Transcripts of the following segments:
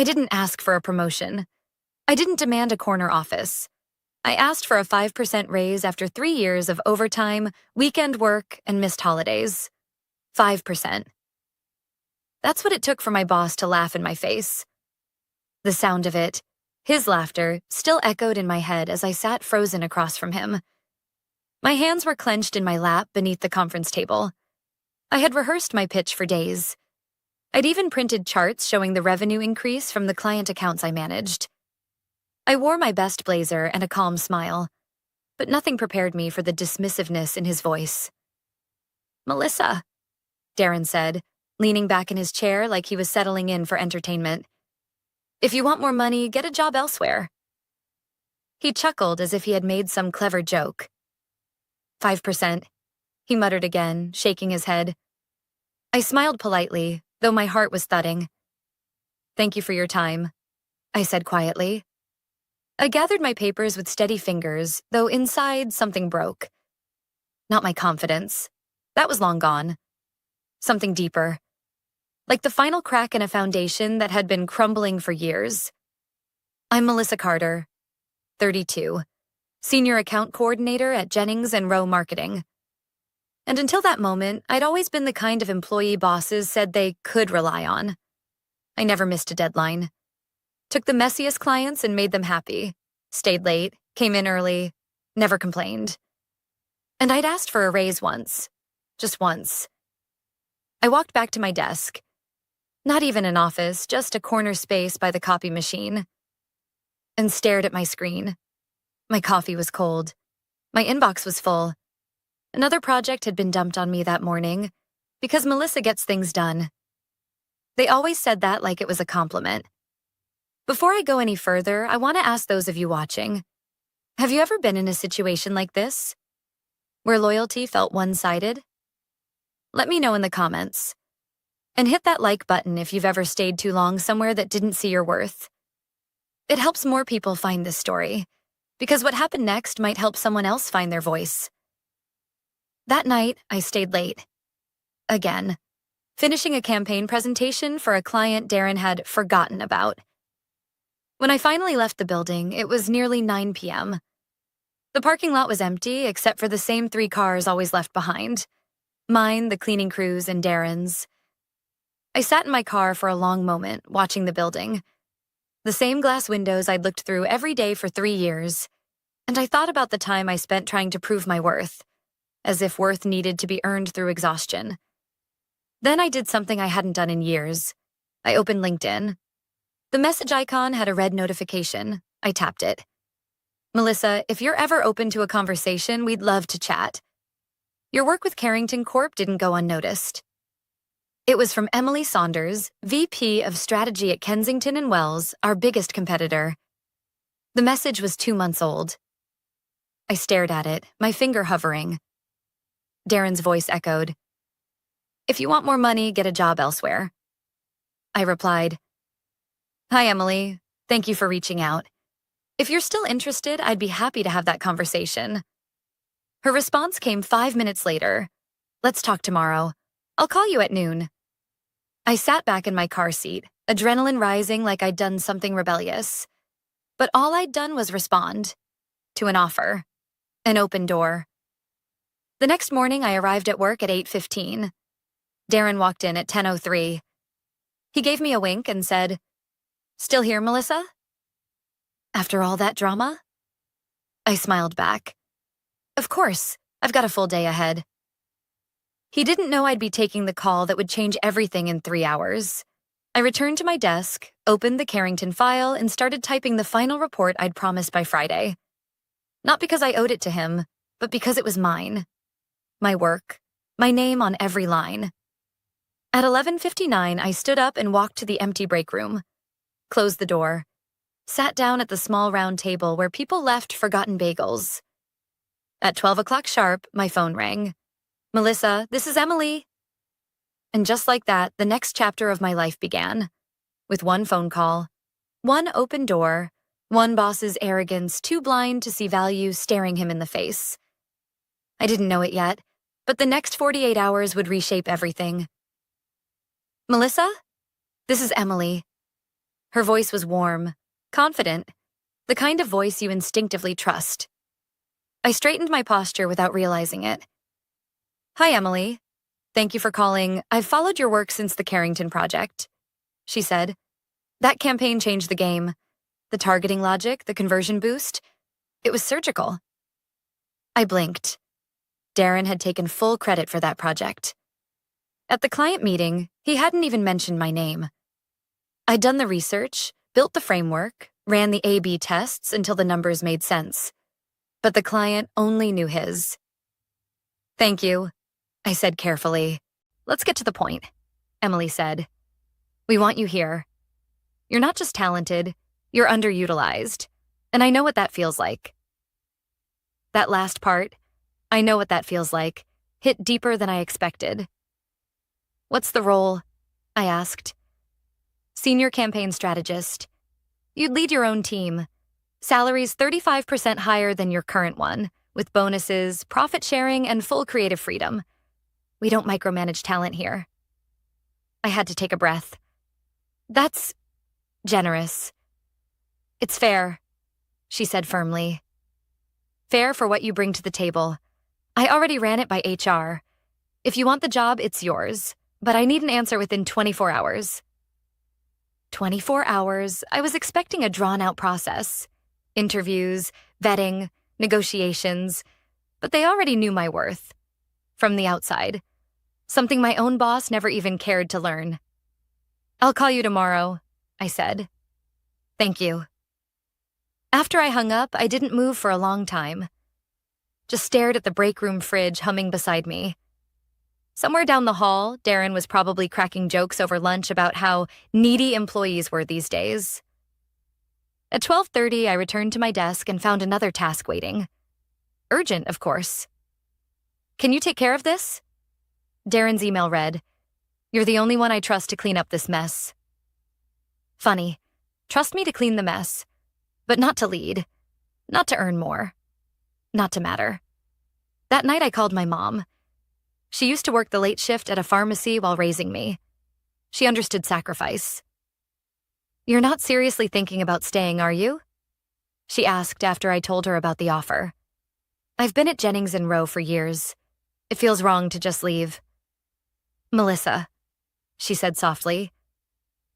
I didn't ask for a promotion. I didn't demand a corner office. I asked for a 5% raise after 3 years of overtime, weekend work, and missed holidays. 5%. That's what it took for my boss to laugh in my face. The sound of it, his laughter, still echoed in my head as I sat frozen across from him. My hands were clenched in my lap beneath the conference table. I had rehearsed my pitch for days. I'd even printed charts showing the revenue increase from the client accounts I managed. I wore my best blazer and a calm smile, but nothing prepared me for the dismissiveness in his voice. "Melissa," Darren said, leaning back in his chair like he was settling in for entertainment. "If you want more money, get a job elsewhere." He chuckled as if he had made some clever joke. 5%, he muttered again, shaking his head. I smiled politely, though my heart was thudding. "Thank you for your time," I said quietly. I gathered my papers with steady fingers, though inside something broke. Not my confidence. That was long gone. Something deeper. Like the final crack in a foundation that had been crumbling for years. I'm Melissa Carter, 32, Senior Account Coordinator at Jennings & Rowe Marketing. And until that moment, I'd always been the kind of employee bosses said they could rely on. I never missed a deadline. Took the messiest clients and made them happy. Stayed late, came in early, never complained. And I'd asked for a raise once. Just once. I walked back to my desk. Not even an office, just a corner space by the copy machine. And stared at my screen. My coffee was cold. My inbox was full. Another project had been dumped on me that morning, because Melissa gets things done. They always said that like it was a compliment. Before I go any further, I want to ask those of you watching, have you ever been in a situation like this, where loyalty felt one-sided? Let me know in the comments. And hit that like button if you've ever stayed too long somewhere that didn't see your worth. It helps more people find this story, because what happened next might help someone else find their voice. That night, I stayed late. Again, finishing a campaign presentation for a client Darren had forgotten about. When I finally left the building, it was nearly 9 p.m. The parking lot was empty except for the same 3 cars always left behind. Mine, the cleaning crew's, and Darren's. I sat in my car for a long moment, watching the building. The same glass windows I'd looked through every day for 3 years. And I thought about the time I spent trying to prove my worth, as if worth needed to be earned through exhaustion. Then I did something I hadn't done in years. I opened LinkedIn. The message icon had a red notification. I tapped it. "Melissa, if you're ever open to a conversation, we'd love to chat. Your work with Carrington Corp didn't go unnoticed." It was from Emily Saunders, VP of Strategy at Kensington & Wells, our biggest competitor. The message was 2 months old. I stared at it, my finger hovering. Darren's voice echoed. "If you want more money, get a job elsewhere." I replied, "Hi, Emily. Thank you for reaching out. If you're still interested, I'd be happy to have that conversation." Her response came 5 minutes later. "Let's talk tomorrow. I'll call you at noon." I sat back in my car seat, adrenaline rising like I'd done something rebellious. But all I'd done was respond to an offer, an open door. The next morning, I arrived at work at 8:15. Darren walked in at 10:03. He gave me a wink and said, "Still here, Melissa?" "After all that drama?" I smiled back. "Of course, I've got a full day ahead." He didn't know I'd be taking the call that would change everything in 3 hours. I returned to my desk, opened the Carrington file, and started typing the final report I'd promised by Friday. Not because I owed it to him, but because it was mine. My work, my name on every line. At 11:59, I stood up and walked to the empty break room, closed the door, sat down at the small round table where people left forgotten bagels. At 12 o'clock sharp, my phone rang. "Melissa, this is Emily." And just like that, the next chapter of my life began. With one phone call, one open door, one boss's arrogance too blind to see value staring him in the face. I didn't know it yet, but the next 48 hours would reshape everything. "Melissa, this is Emily." Her voice was warm, confident, the kind of voice you instinctively trust. I straightened my posture without realizing it. "Hi, Emily. Thank you for calling. I've followed your work since the Carrington project," she said. "That campaign changed the game. The targeting logic, the conversion boost. It was surgical." I blinked. Darren had taken full credit for that project. At the client meeting, he hadn't even mentioned my name. I'd done the research, built the framework, ran the A/B tests until the numbers made sense. But the client only knew his. "Thank you," I said carefully. "Let's get to the point," Emily said. "We want you here. You're not just talented, you're underutilized. And I know what that feels like." That last part, "I know what that feels like," hit deeper than I expected. "What's the role?" I asked. "Senior campaign strategist. You'd lead your own team. Salaries 35% higher than your current one, with bonuses, profit sharing, and full creative freedom. We don't micromanage talent here." I had to take a breath. "That's generous." "It's fair," she said firmly. "Fair for what you bring to the table. I already ran it by HR. If you want the job, it's yours, but I need an answer within 24 hours. 24 hours? I was expecting a drawn-out process. Interviews, vetting, negotiations, but they already knew my worth. From the outside. Something my own boss never even cared to learn. "I'll call you tomorrow," I said. "Thank you." After I hung up, I didn't move for a long time. Just stared at the break room fridge humming beside me. Somewhere down the hall, Darren was probably cracking jokes over lunch about how needy employees were these days. At 12:30, I returned to my desk and found another task waiting. Urgent, of course. "Can you take care of this?" Darren's email read, "You're the only one I trust to clean up this mess." Funny. Trust me to clean the mess, but not to lead, not to earn more, not to matter. That night I called my mom. She used to work the late shift at a pharmacy while raising me. She understood sacrifice. "You're not seriously thinking about staying, are you?" she asked after I told her about the offer. "I've been at Jennings & Rowe for years. It feels wrong to just leave." "Melissa," she said softly,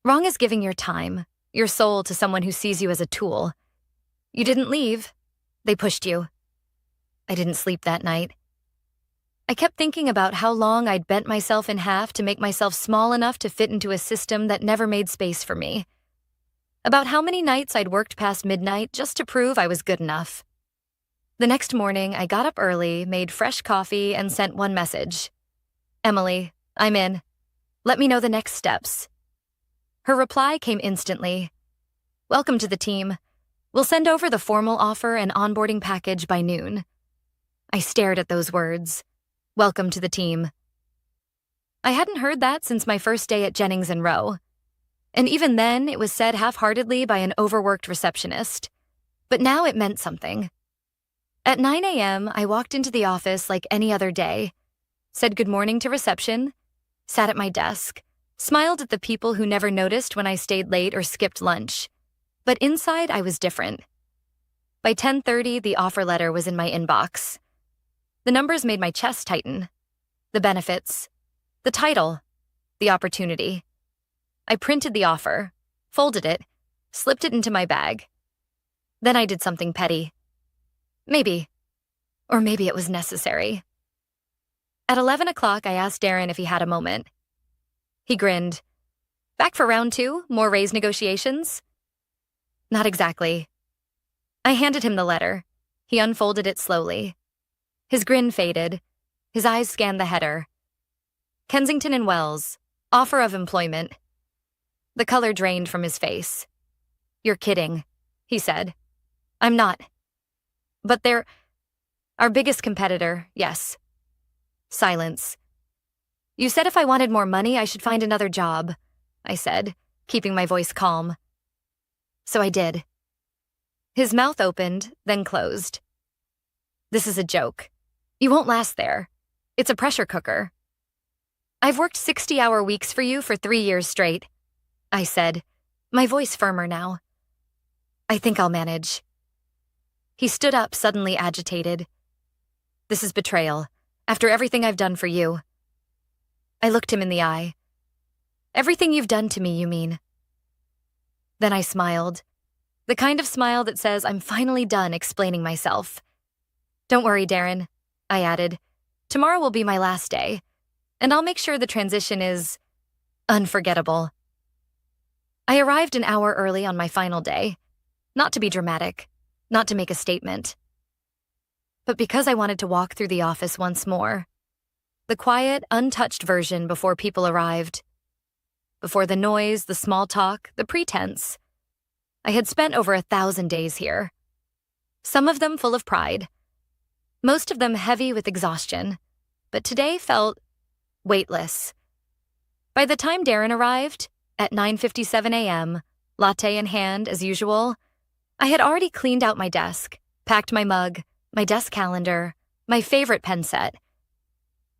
"wrong is giving your time, your soul to someone who sees you as a tool. You didn't leave. They pushed you." I didn't sleep that night. I kept thinking about how long I'd bent myself in half to make myself small enough to fit into a system that never made space for me. About how many nights I'd worked past midnight just to prove I was good enough. The next morning, I got up early, made fresh coffee, and sent one message. "Emily, I'm in. Let me know the next steps." Her reply came instantly. "Welcome to the team. We'll send over the formal offer and onboarding package by noon." I stared at those words. Welcome to the team. I hadn't heard that since my first day at Jennings & Rowe. And even then, it was said half-heartedly by an overworked receptionist. But now it meant something. At 9 a.m., I walked into the office like any other day, said good morning to reception, sat at my desk, smiled at the people who never noticed when I stayed late or skipped lunch. But inside, I was different. By 10:30, the offer letter was in my inbox. The numbers made my chest tighten. The benefits. The title. The opportunity. I printed the offer, folded it, slipped it into my bag. Then I did something petty. Maybe. Or maybe it was necessary. At 11 o'clock, I asked Darren if he had a moment. He grinned. "Back for round 2? More raise negotiations?" "Not exactly." I handed him the letter. He unfolded it slowly. His grin faded. His eyes scanned the header. "Kensington and Wells. Offer of employment." The color drained from his face. "You're kidding," he said. "I'm not. But they're our biggest competitor, yes." Silence. "You said if I wanted more money, I should find another job," I said, keeping my voice calm. So I did. His mouth opened, then closed. "This is a joke. You won't last there. It's a pressure cooker." "I've worked 60-hour weeks for you for 3 years straight," I said, my voice firmer now. I think I'll manage. He stood up, suddenly agitated. This is betrayal, after everything I've done for you. I looked him in the eye. Everything you've done to me, you mean? Then I smiled. The kind of smile that says I'm finally done explaining myself. Don't worry, Darren, I added. Tomorrow will be my last day, and I'll make sure the transition is unforgettable. I arrived an hour early on my final day, not to be dramatic, not to make a statement, but because I wanted to walk through the office once more. The quiet, untouched version before people arrived. Before the noise, the small talk, the pretense. I had spent over 1,000 days here. Some of them full of pride. Most of them heavy with exhaustion, but today felt weightless. By the time Darren arrived, at 9:57 a.m., latte in hand as usual, I had already cleaned out my desk, packed my mug, my desk calendar, my favorite pen set,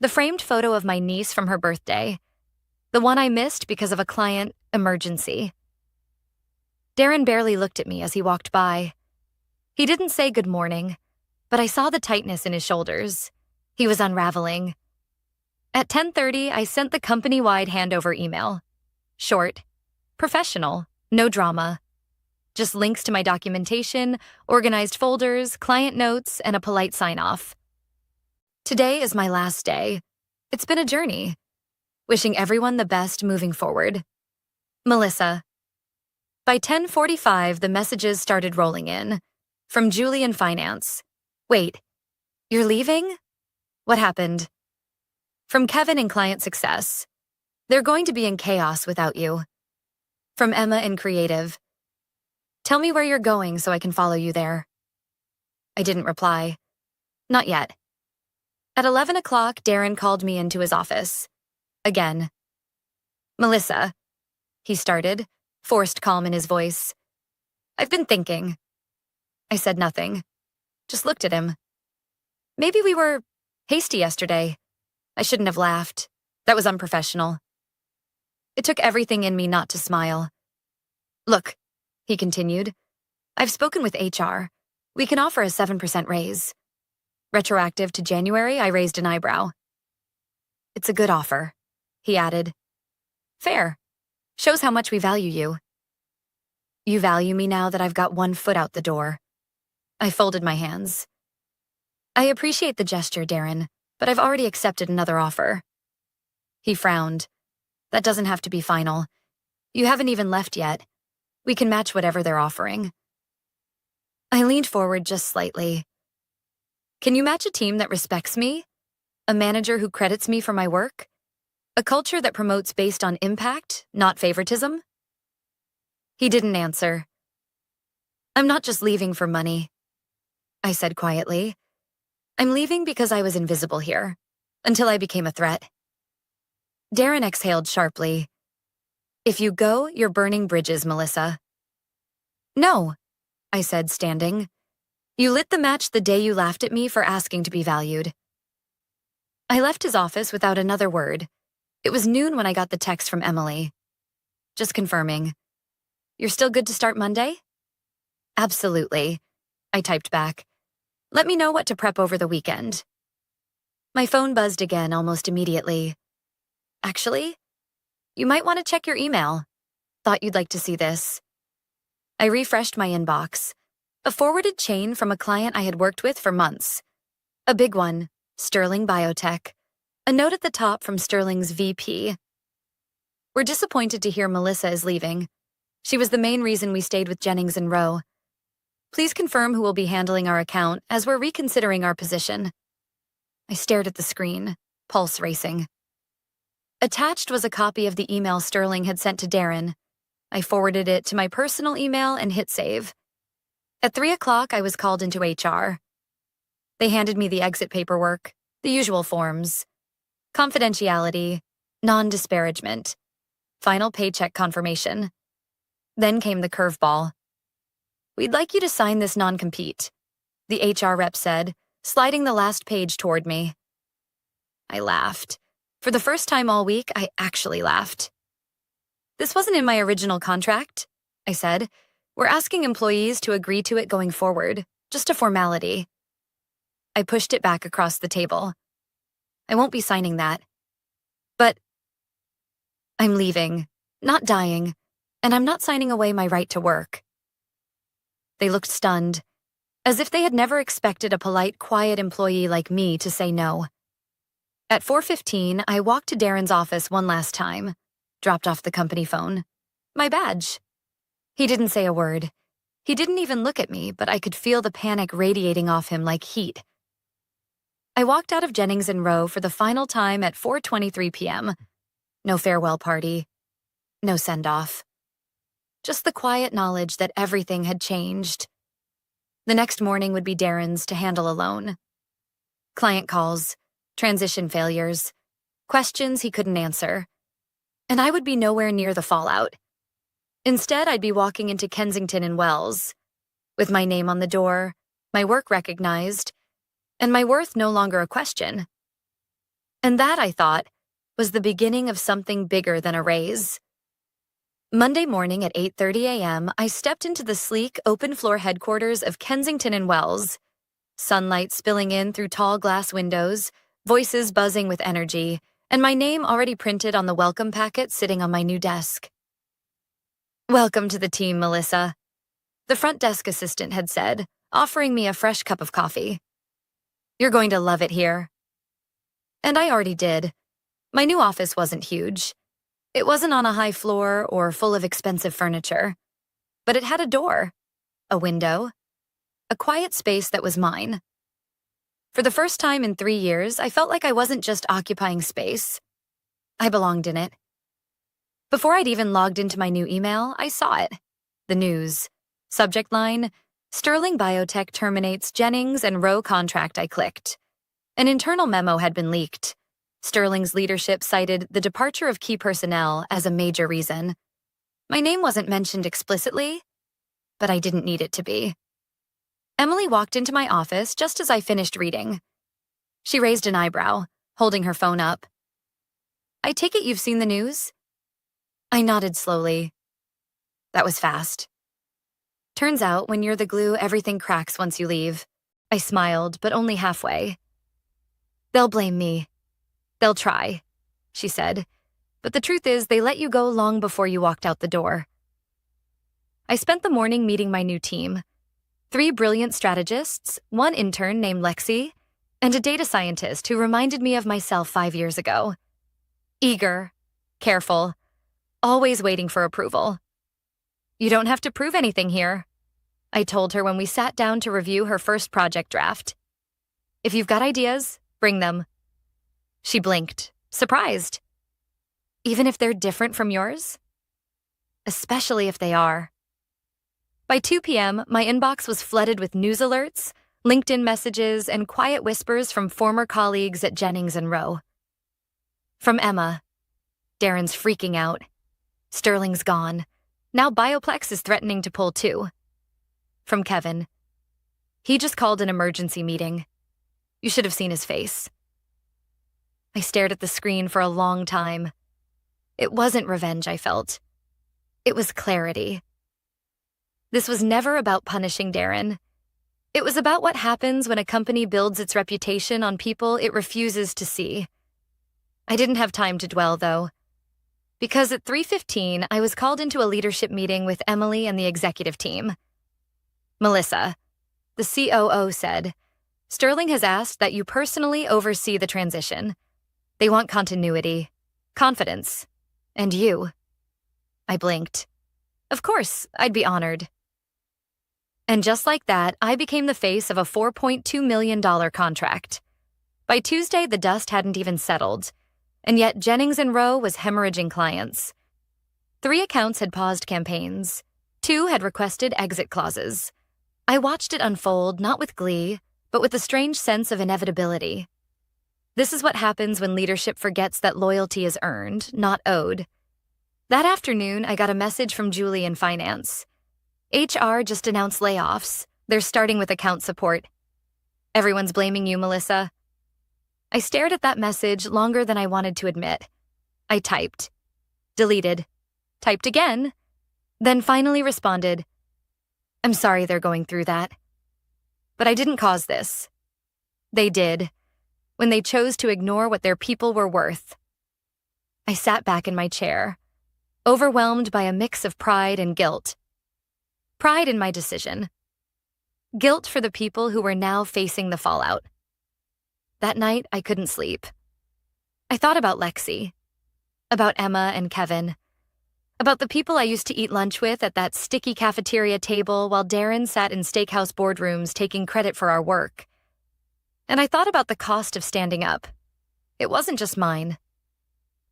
the framed photo of my niece from her birthday, the one I missed because of a client emergency. Darren barely looked at me as he walked by. He didn't say good morning, but I saw the tightness in his shoulders. He was unraveling. At 10:30, I sent the company-wide handover email. Short, professional, no drama. Just links to my documentation, organized folders, client notes, and a polite sign-off. Today is my last day. It's been a journey. Wishing everyone the best moving forward. Melissa. By 10:45, the messages started rolling in. From Julie in finance. Wait, you're leaving? What happened? From Kevin in client success. They're going to be in chaos without you. From Emma in creative. Tell me where you're going so I can follow you there. I didn't reply. Not yet. At 11 o'clock, Darren called me into his office. Again. Melissa, he started, forced calm in his voice. I've been thinking. I said nothing. Just looked at him. Maybe we were hasty yesterday. I shouldn't have laughed. That was unprofessional. It took everything in me not to smile. Look, he continued, I've spoken with HR. We can offer a 7% raise. Retroactive to January, I raised an eyebrow. It's a good offer, he added. Fair. Shows how much we value you. You value me now that I've got one foot out the door. I folded my hands. I appreciate the gesture, Darren, but I've already accepted another offer. He frowned. That doesn't have to be final. You haven't even left yet. We can match whatever they're offering. I leaned forward just slightly. Can you match a team that respects me? A manager who credits me for my work? A culture that promotes based on impact, not favoritism? He didn't answer. I'm not just leaving for money, I said quietly. I'm leaving because I was invisible here, until I became a threat. Darren exhaled sharply. If you go, you're burning bridges, Melissa. No, I said, standing. You lit the match the day you laughed at me for asking to be valued. I left his office without another word. It was noon when I got the text from Emily. Just confirming. You're still good to start Monday? Absolutely, I typed back. Let me know what to prep over the weekend. My phone buzzed again almost immediately. Actually, you might want to check your email. Thought you'd like to see this. I refreshed my inbox. A forwarded chain from a client I had worked with for months. A big one, Sterling Biotech. A note at the top from Sterling's VP. We're disappointed to hear Melissa is leaving. She was the main reason we stayed with Jennings and Rowe. Please confirm who will be handling our account as we're reconsidering our position. I stared at the screen, pulse racing. Attached was a copy of the email Sterling had sent to Darren. I forwarded it to my personal email and hit save. At 3 o'clock, I was called into HR. They handed me the exit paperwork, the usual forms. Confidentiality, non-disparagement, final paycheck confirmation. Then came the curveball. We'd like you to sign this non-compete, the HR rep said, sliding the last page toward me. I laughed. For the first time all week, I actually laughed. This wasn't in my original contract. I said. We're asking employees to agree to it going forward. Just a formality. I pushed it back across the table. I won't be signing that. But I'm leaving, not dying, and I'm not signing away my right to work. They looked stunned, as if they had never expected a polite, quiet employee like me to say no. At 4:15, I walked to Darren's office one last time, dropped off the company phone. My badge. He didn't say a word. He didn't even look at me, but I could feel the panic radiating off him like heat. I walked out of Jennings & Rowe for the final time at 4:23 p.m. No farewell party. No send-off. Just the quiet knowledge that everything had changed. The next morning would be Darren's to handle alone. Client calls, transition failures, questions he couldn't answer. And I would be nowhere near the fallout. Instead, I'd be walking into Kensington and Wells, with my name on the door, my work recognized, and my worth no longer a question. And that, I thought, was the beginning of something bigger than a raise. Monday morning at 8:30 a.m., I stepped into the sleek, open-floor headquarters of Kensington and Wells, sunlight spilling in through tall glass windows, voices buzzing with energy, and my name already printed on the welcome packet sitting on my new desk. "Welcome to the team, Melissa," the front desk assistant had said, offering me a fresh cup of coffee. "You're going to love it here." And I already did. My new office wasn't huge. It wasn't on a high floor or full of expensive furniture. But it had a door, a window, a quiet space that was mine. For the first time in 3 years, I felt like I wasn't just occupying space. I belonged in it. Before I'd even logged into my new email, I saw it. The news. Subject line, Sterling Biotech terminates Jennings & Rowe contract. I clicked. An internal memo had been leaked. Sterling's leadership cited the departure of key personnel as a major reason. My name wasn't mentioned explicitly, but I didn't need it to be. Emily walked into my office just as I finished reading. She raised an eyebrow, holding her phone up. "I take it you've seen the news?" I nodded slowly. That was fast. "Turns out, when you're the glue, everything cracks once you leave." I smiled, but only halfway. "They'll blame me. They'll try," she said. "But the truth is, they let you go long before you walked out the door." I spent the morning meeting my new team. 3 brilliant strategists, 1 intern named Lexi, and a data scientist who reminded me of myself 5 years ago. Eager, careful, always waiting for approval. "You don't have to prove anything here," I told her when we sat down to review her first project draft. "If you've got ideas, bring them." She blinked, surprised. "Even if they're different from yours?" "Especially if they are." By 2 p.m., my inbox was flooded with news alerts, LinkedIn messages, and quiet whispers from former colleagues at Jennings & Rowe. From Emma, "Darren's freaking out. Sterling's gone. Now Bioplex is threatening to pull too." From Kevin, "He just called an emergency meeting. You should have seen his face." I stared at the screen for a long time. It wasn't revenge I felt. It was clarity. This was never about punishing Darren. It was about what happens when a company builds its reputation on people it refuses to see. I didn't have time to dwell, though, because at 3:15, I was called into a leadership meeting with Emily and the executive team. "Melissa," the COO said, "Sterling has asked that you personally oversee the transition. They want continuity, confidence, and you." I blinked. Of course, I'd be honored. And just like that, I became the face of a $4.2 million contract. By Tuesday, the dust hadn't even settled, and yet Jennings & Rowe was hemorrhaging clients. 3 accounts had paused campaigns. 2 had requested exit clauses. I watched it unfold, not with glee, but with a strange sense of inevitability. This is what happens when leadership forgets that loyalty is earned, not owed. That afternoon, I got a message from Julie in finance. HR just announced layoffs. They're starting with account support. "Everyone's blaming you, Melissa." I stared at that message longer than I wanted to admit. I typed. Deleted. Typed again. then finally responded, "I'm sorry they're going through that. But I didn't cause this. They did, when they chose to ignore what their people were worth." I sat back in my chair, overwhelmed by a mix of pride and guilt. Pride in my decision. Guilt for the people who were now facing the fallout. That night, I couldn't sleep. I thought about Lexi, about Emma and Kevin, about the people I used to eat lunch with at that sticky cafeteria table while Darren sat in steakhouse boardrooms taking credit for our work. And I thought about the cost of standing up. It wasn't just mine.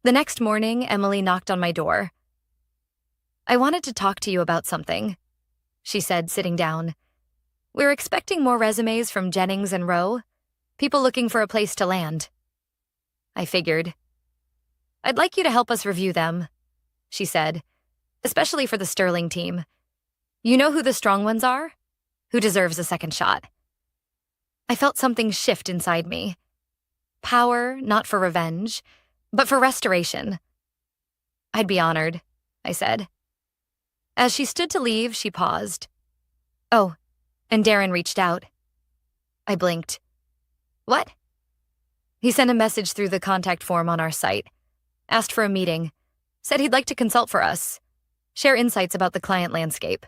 The next morning, Emily knocked on my door. "I wanted to talk to you about something," she said, sitting down. "We're expecting more resumes from Jennings and Rowe, people looking for a place to land." I figured. "I'd like you to help us review them," she said, "especially for the Sterling team. You know who the strong ones are? Who deserves a second shot." I felt something shift inside me. Power, not for revenge, but for restoration. "I'd be honored," I said. As she stood to leave, she paused. "Oh, and Darren reached out." I blinked. "What?" "He sent a message through the contact form on our site, asked for a meeting, said he'd like to consult for us, share insights about the client landscape."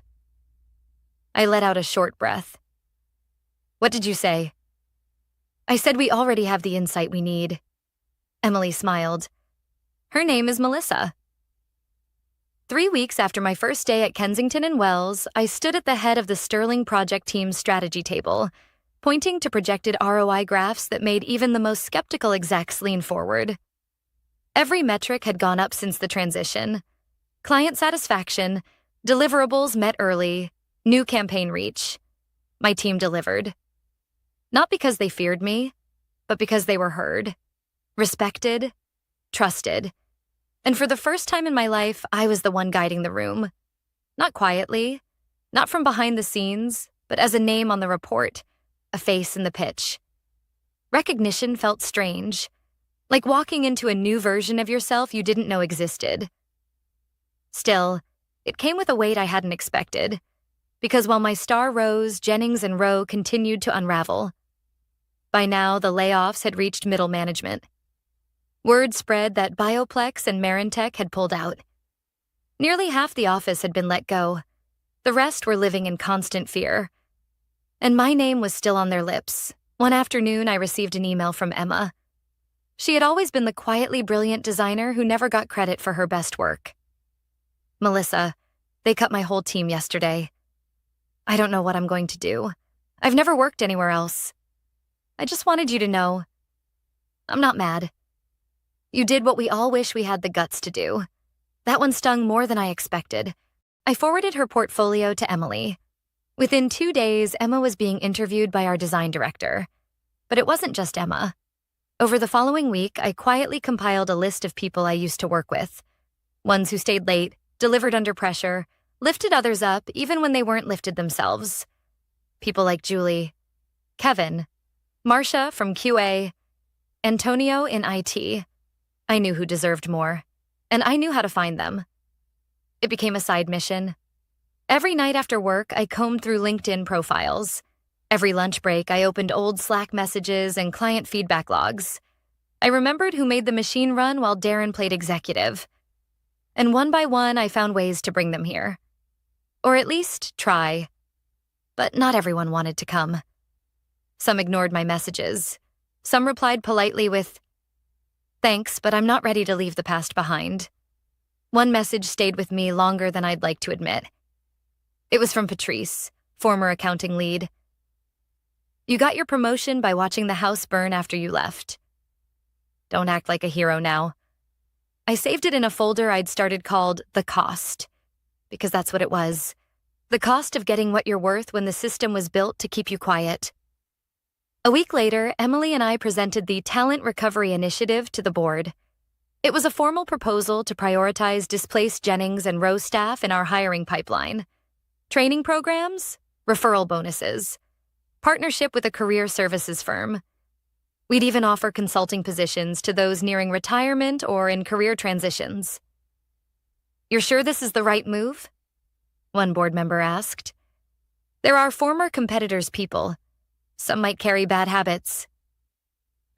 I let out a short breath. "What did you say?" "I said we already have the insight we need." Emily smiled. "Her name is Melissa." 3 weeks after my first day at Kensington and Wells, I stood at the head of the Sterling project team's strategy table, pointing to projected ROI graphs that made even the most skeptical execs lean forward. Every metric had gone up since the transition. Client satisfaction, deliverables met early, new campaign reach. My team delivered. Not because they feared me, but because they were heard, respected, trusted. And for the first time in my life, I was the one guiding the room. Not quietly, not from behind the scenes, but as a name on the report, a face in the pitch. Recognition felt strange, like walking into a new version of yourself you didn't know existed. Still, it came with a weight I hadn't expected, because while my star rose, Jennings and Rowe continued to unravel. By now, the layoffs had reached middle management. Word spread that Bioplex and Marintech had pulled out. Nearly half the office had been let go. The rest were living in constant fear. And my name was still on their lips. One afternoon, I received an email from Emma. She had always been the quietly brilliant designer who never got credit for her best work. "Melissa, they cut my whole team yesterday. I don't know what I'm going to do. I've never worked anywhere else. I just wanted you to know. I'm not mad. You did what we all wish we had the guts to do." That one stung more than I expected. I forwarded her portfolio to Emily. Within 2 days, Emma was being interviewed by our design director. But it wasn't just Emma. Over the following week, I quietly compiled a list of people I used to work with. Ones who stayed late, delivered under pressure, lifted others up even when they weren't lifted themselves. People like Julie, Kevin, Marcia from QA, Antonio in IT. I knew who deserved more, and I knew how to find them. It became a side mission. Every night after work, I combed through LinkedIn profiles. Every lunch break, I opened old Slack messages and client feedback logs. I remembered who made the machine run while Darren played executive. And one by one, I found ways to bring them here. Or at least try. But not everyone wanted to come. Some ignored my messages. Some replied politely with, "Thanks, but I'm not ready to leave the past behind." One message stayed with me longer than I'd like to admit. It was from Patrice, former accounting lead. "You got your promotion by watching the house burn after you left. Don't act like a hero now." I saved it in a folder I'd started called The Cost, because that's what it was. The cost of getting what you're worth when the system was built to keep you quiet. A week later, Emily and I presented the Talent Recovery Initiative to the board. It was a formal proposal to prioritize displaced Jennings and Rowe staff in our hiring pipeline. Training programs, referral bonuses, partnership with a career services firm. We'd even offer consulting positions to those nearing retirement or in career transitions. "You're sure this is the right move?" one board member asked. There are former competitors' people. Some might carry bad habits.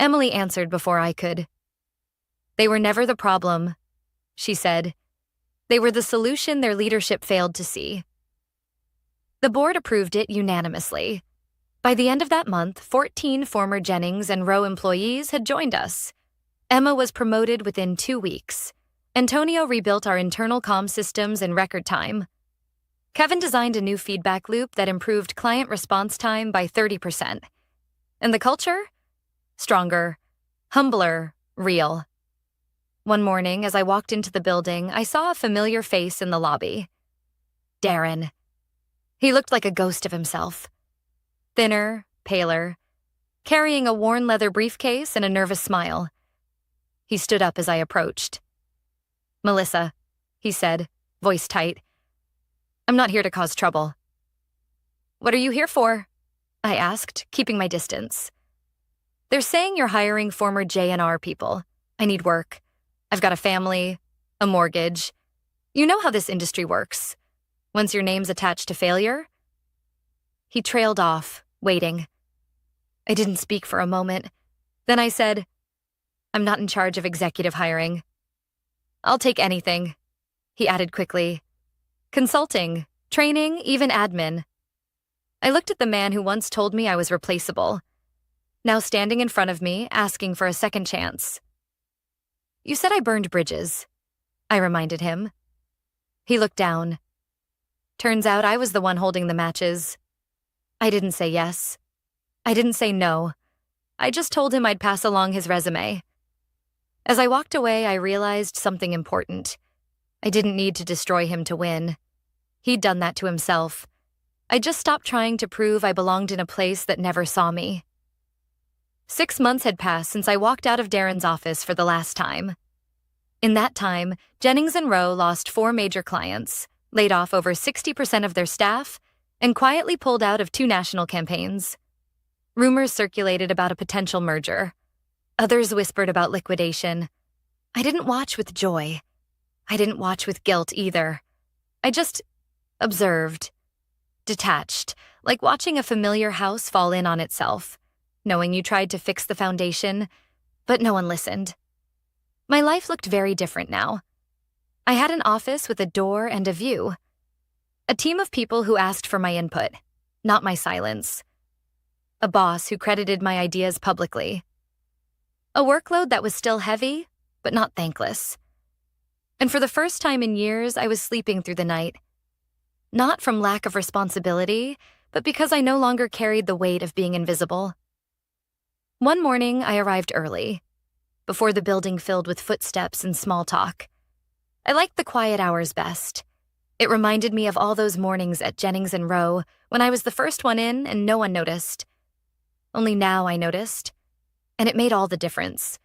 Emily answered before I could. They were never the problem, she said. They were the solution their leadership failed to see. The board approved it unanimously. By the end of that month, 14 former Jennings and Rowe employees had joined us. Emma was promoted within 2 weeks. Antonio rebuilt our internal comm systems in record time. Kevin designed a new feedback loop that improved client response time by 30%. And the culture? Stronger, humbler, real. One morning, as I walked into the building, I saw a familiar face in the lobby. Darren. He looked like a ghost of himself. Thinner, paler, carrying a worn leather briefcase and a nervous smile. He stood up as I approached. Melissa, he said, voice tight. I'm not here to cause trouble. What are you here for? I asked, keeping my distance. They're saying you're hiring former J&R people. I need work. I've got a family, a mortgage. You know how this industry works. Once your name's attached to failure. He trailed off, waiting. I didn't speak for a moment. Then I said, I'm not in charge of executive hiring. I'll take anything, he added quickly. Consulting, training, even admin. I looked at the man who once told me I was replaceable, now standing in front of me, asking for a second chance. You said I burned bridges, I reminded him. He looked down. Turns out I was the one holding the matches. I didn't say yes. I didn't say no. I just told him I'd pass along his resume. As I walked away, I realized something important. I didn't need to destroy him to win. He'd done that to himself. I just stopped trying to prove I belonged in a place that never saw me. 6 months had passed since I walked out of Darren's office for the last time. In that time, Jennings and Rowe lost 4 major clients, laid off over 60% of their staff, and quietly pulled out of 2 national campaigns. Rumors circulated about a potential merger. Others whispered about liquidation. I didn't watch with joy. I didn't watch with guilt either. I just observed, detached, like watching a familiar house fall in on itself, knowing you tried to fix the foundation, but no one listened. My life looked very different now. I had an office with a door and a view. A team of people who asked for my input, not my silence. A boss who credited my ideas publicly. A workload that was still heavy, but not thankless. And for the first time in years, I was sleeping through the night. Not from lack of responsibility, but because I no longer carried the weight of being invisible. One morning, I arrived early, before the building filled with footsteps and small talk. I liked the quiet hours best. It reminded me of all those mornings at Jennings and Rowe when I was the first one in and no one noticed. Only now I noticed, and it made all the difference.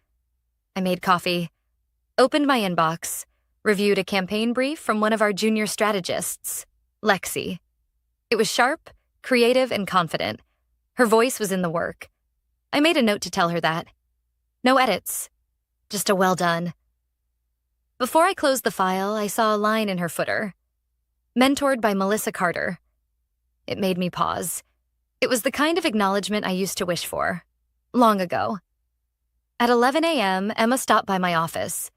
I made coffee, opened my inbox, reviewed a campaign brief from one of our junior strategists, Lexi. It was sharp, creative, and confident. Her voice was in the work. I made a note to tell her that. No edits, just a well done. Before I closed the file, I saw a line in her footer. Mentored by Melissa Carter. It made me pause. It was the kind of acknowledgement I used to wish for. Long ago. At 11 a.m., Emma stopped by my office.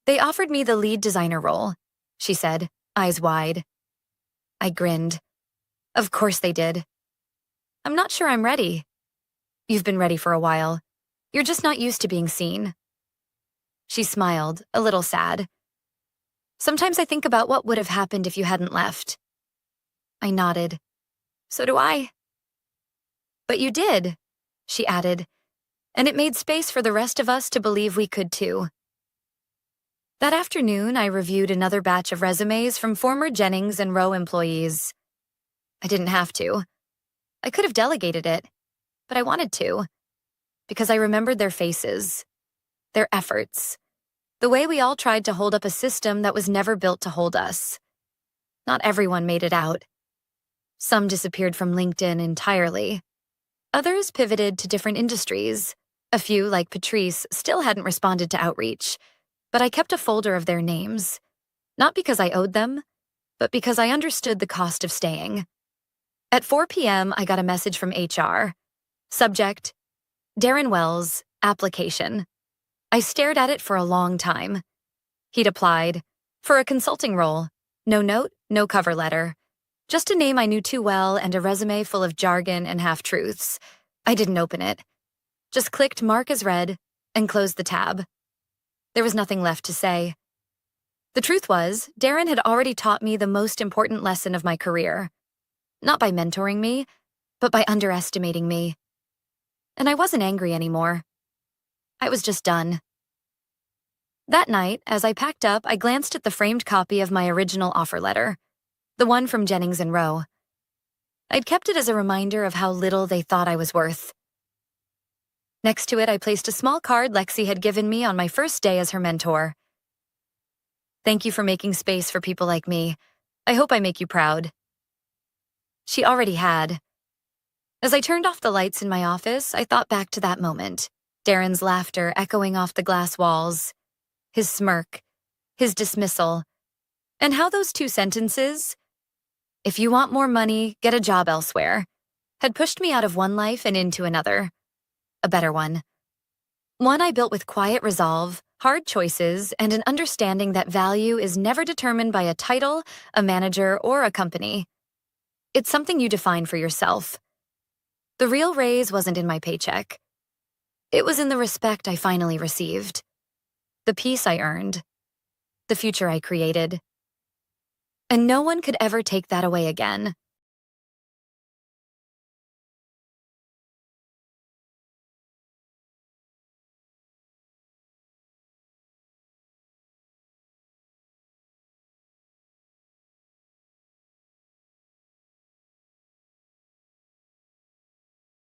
They offered me the lead designer role, she said, eyes wide. I grinned. Of course they did. I'm not sure I'm ready. You've been ready for a while. You're just not used to being seen. She smiled, a little sad. Sometimes I think about what would have happened if you hadn't left. I nodded. So do I. But you did, she added, and it made space for the rest of us to believe we could too. That afternoon, I reviewed another batch of resumes from former Jennings and Rowe employees. I didn't have to. I could have delegated it, but I wanted to, because I remembered their faces, their efforts, the way we all tried to hold up a system that was never built to hold us. Not everyone made it out. Some disappeared from LinkedIn entirely. Others pivoted to different industries. A few, like Patrice, still hadn't responded to outreach, but I kept a folder of their names. Not because I owed them, but because I understood the cost of staying. At 4 p.m., I got a message from HR. Subject: Darren Wells, application. I stared at it for a long time. He'd applied for a consulting role. No note, no cover letter. Just a name I knew too well and a resume full of jargon and half-truths. I didn't open it. Just clicked mark as read and closed the tab. There was nothing left to say. The truth was, Darren had already taught me the most important lesson of my career. Not by mentoring me, but by underestimating me. And I wasn't angry anymore. I was just done. That night, as I packed up, I glanced at the framed copy of my original offer letter, the one from Jennings and Rowe. I'd kept it as a reminder of how little they thought I was worth. Next to it, I placed a small card Lexi had given me on my first day as her mentor. Thank you for making space for people like me. I hope I make you proud. She already had. As I turned off the lights in my office, I thought back to that moment, Darren's laughter echoing off the glass walls, his smirk, his dismissal, and how those two sentences, "If you want more money, get a job elsewhere," had pushed me out of one life and into another, a better one. One I built with quiet resolve, hard choices, and an understanding that value is never determined by a title, a manager, or a company. It's something you define for yourself. The real raise wasn't in my paycheck. It was in the respect I finally received, the peace I earned, the future I created. And no one could ever take that away again.